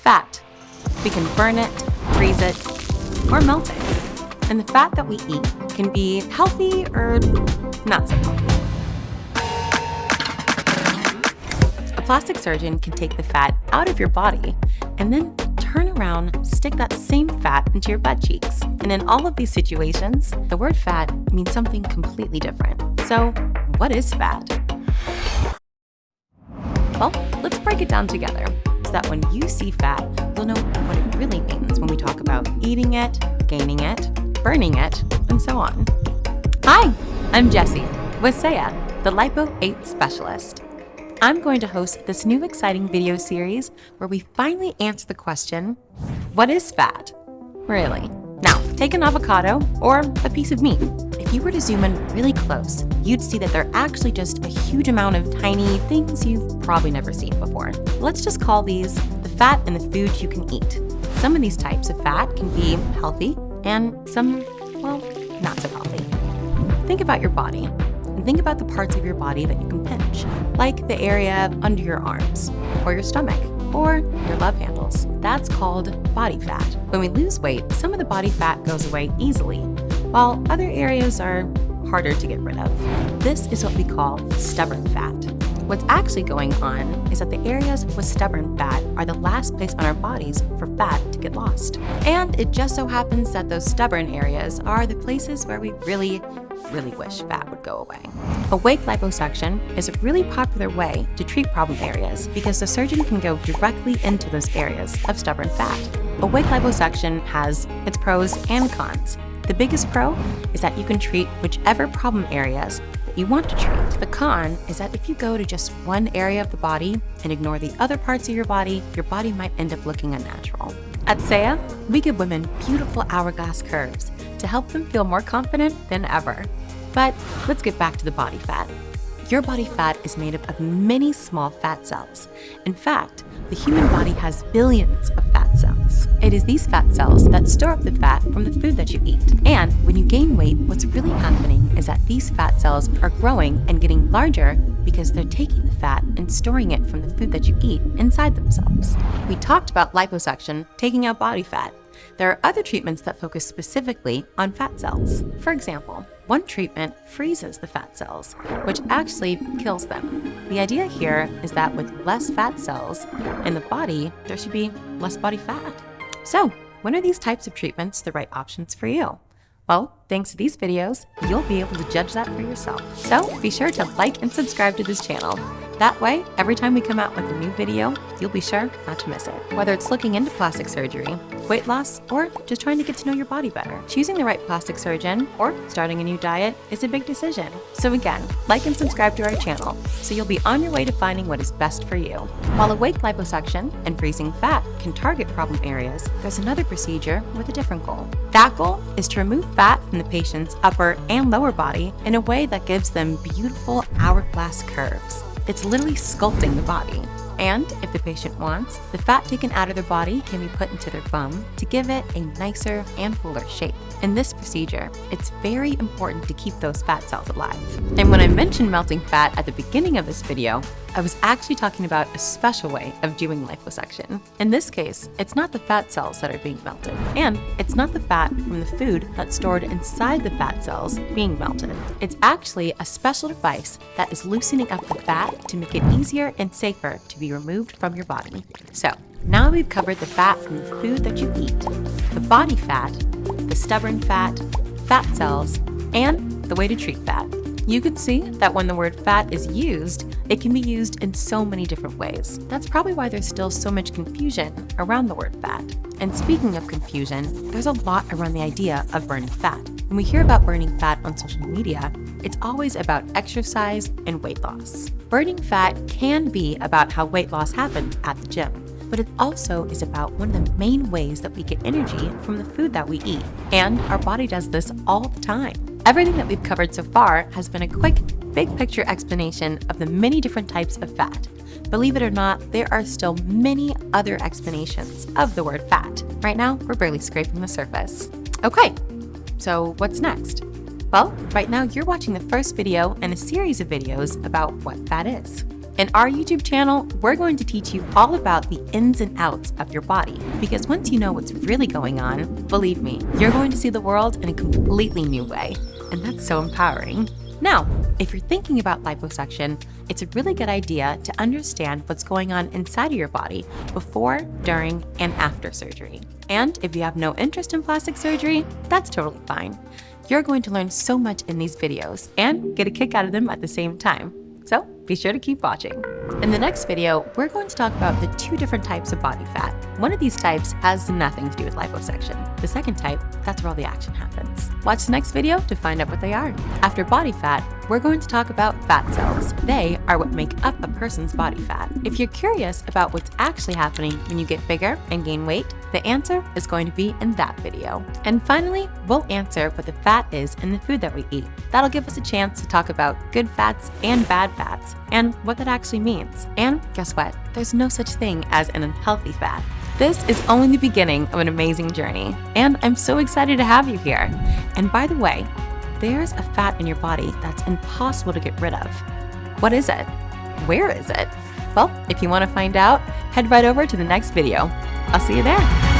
Fat. We can burn it, freeze it, or melt it. And the fat that we eat can be healthy or not so healthy. A plastic surgeon can take the fat out of your body and then turn around, stick that same fat into your butt cheeks. And in all of these situations, the word fat means something completely different. So, what is fat? Well, let's break it down together so that when you see fat, you'll know what it really means when we talk about eating it, gaining it, burning it, and so on. Hi, I'm Jessie with Seia, the Lipo 8 specialist. I'm going to host this new exciting video series where we finally answer the question, what is fat? Really? Now, take an avocado or a piece of meat. If you were to zoom in really close, you'd see that they're actually just a huge amount of tiny things you've probably never seen before. Let's just call these the fat in the food you can eat. Some of these types of fat can be healthy and some, well, not so healthy. Think about your body and think about the parts of your body that you can pinch, like the area under your arms or your stomach or your love handles. That's called body fat. When we lose weight, some of the body fat goes away easily, while other areas are harder to get rid of. This is what we call stubborn fat. What's actually going on is that the areas with stubborn fat are the last place on our bodies for fat to get lost. And it just so happens that those stubborn areas are the places where we really wish fat would go away. Awake liposuction is a really popular way to treat problem areas because the surgeon can go directly into those areas of stubborn fat. Awake liposuction has its pros and cons. The biggest pro is that you can treat whichever problem areas that you want to treat. The con is that if you go to just one area of the body and ignore the other parts of your body might end up looking unnatural. At Seia, we give women beautiful hourglass curves to help them feel more confident than ever. But let's get back to the body fat. Your body fat is made up of many small fat cells. In fact, the human body has billions of fat cells. It is these fat cells that store up the fat from the food that you eat. And when you gain weight, what's really happening is that these fat cells are growing and getting larger because they're taking the fat and storing it from the food that you eat inside themselves. We talked about liposuction taking out body fat. There are other treatments that focus specifically on fat cells. For example, one treatment freezes the fat cells, which actually kills them. The idea here is that with less fat cells in the body, there should be less body fat. So, when are these types of treatments the right options for you? Well, thanks to these videos, you'll be able to judge that for yourself. So be sure to like and subscribe to this channel. That way, every time we come out with a new video, you'll be sure not to miss it. Whether it's looking into plastic surgery, weight loss, or just trying to get to know your body better, choosing the right plastic surgeon or starting a new diet is a big decision. So again, like and subscribe to our channel so you'll be on your way to finding what is best for you. While awake liposuction and freezing fat can target problem areas, there's another procedure with a different goal. That goal is to remove fat from the patient's upper and lower body in a way that gives them beautiful hourglass curves. It's literally sculpting the body. And if the patient wants, the fat taken out of their body can be put into their bum to give it a nicer and fuller shape. In this procedure, it's very important to keep those fat cells alive. And when I mentioned melting fat at the beginning of this video, I was actually talking about a special way of doing liposuction. In this case, it's not the fat cells that are being melted, and it's not the fat from the food that's stored inside the fat cells being melted. It's actually a special device that is loosening up the fat to make it easier and safer to be removed from your body. So, now we've covered the fat from the food that you eat, the body fat, the stubborn fat, fat cells, and the way to treat fat. You can see that when the word fat is used, it can be used in so many different ways. That's probably why there's still so much confusion around the word fat. And speaking of confusion, there's a lot around the idea of burning fat. When we hear about burning fat on social media, it's always about exercise and weight loss. Burning fat can be about how weight loss happens at the gym, but it also is about one of the main ways that we get energy from the food that we eat. And our body does this all the time. Everything that we've covered so far has been a quick, big picture explanation of the many different types of fat. Believe it or not, there are still many other explanations of the word fat. Right now, we're barely scraping the surface. Okay, so what's next? Well, right now you're watching the first video in a series of videos about what fat is. In our YouTube channel, we're going to teach you all about the ins and outs of your body, because once you know what's really going on, believe me, you're going to see the world in a completely new way, and that's so empowering. Now, if you're thinking about liposuction, it's a really good idea to understand what's going on inside of your body before, during, and after surgery. And if you have no interest in plastic surgery, that's totally fine. You're going to learn so much in these videos and get a kick out of them at the same time. So be sure to keep watching. In the next video, we're going to talk about the 2 different types of body fat. One of these types has nothing to do with liposuction. The second type, that's where all the action happens. Watch the next video to find out what they are. After body fat, we're going to talk about fat cells. They are what make up a person's body fat. If you're curious about what's actually happening when you get bigger and gain weight, the answer is going to be in that video. And finally, we'll answer what the fat is in the food that we eat. That'll give us a chance to talk about good fats and bad fats and what that actually means. And guess what? There's no such thing as an unhealthy fat. This is only the beginning of an amazing journey, and I'm so excited to have you here. And by the way, there's a fat in your body that's impossible to get rid of. What is it? Where is it? Well, if you want to find out, head right over to the next video. I'll see you there.